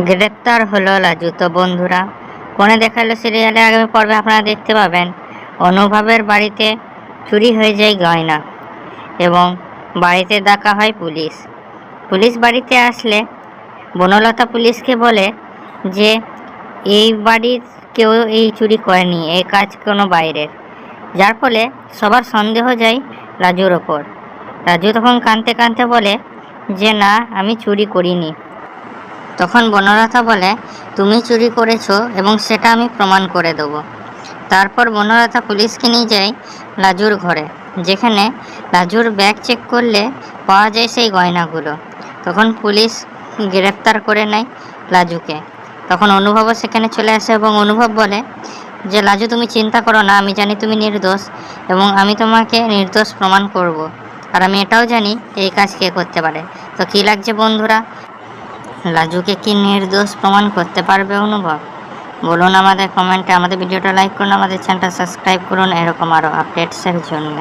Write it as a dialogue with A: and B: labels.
A: গ্রেপ্তার হলো লাজু। তো বন্ধুরা, কোণে দেখালো সিরিয়ালে আগামী পর্বে আপনারা দেখতে পাবেন অনুভবের বাড়িতে চুরি হয়ে যায় গয়না এবং বাড়িতে ডাকা হয় পুলিশ। পুলিশ বাড়িতে আসলে বনলতা পুলিশকে বলে যে এই বাড়ির কেউ এই চুরি করেনি, এই কাজ কোনো বাইরের, যার ফলে সবার সন্দেহ যায় রাজুর ওপর। রাজু তখন কাঁদতে কাঁদতে বলে যে না, আমি চুরি করিনি। তখন বনলতা বলে তুমি চুরি করেছো এবং সেটা আমি প্রমাণ করে দেবো। তারপর বনলতা পুলিশকে নিয়ে যায় রাজুর ঘরে, যেখানে রাজুর ব্যাগ চেক করলে পাওয়া যায় সেই গয়নাগুলো। তখন পুলিশ গ্রেপ্তার করে নেয় রাজুকে। তখন অনুভবও সেখানে চলে আসে এবং অনুভব বলে যে রাজু, তুমি চিন্তা করো না, আমি জানি তুমি নির্দোষ এবং আমি তোমাকে নির্দোষ প্রমাণ করব। আর আমি এটাও জানি এই কাজ কে করতে পারে। তো কী লাগছে বন্ধুরা, রাজুকে কি নির্দোষ প্রমাণ করতে পারবে অনুভব? বলুন আমাদের কমেন্টে। আমাদের ভিডিওটা লাইক করুন, আমাদের চ্যানেলটা সাবস্ক্রাইব করুন এরকম আরও আপডেটসের জন্য।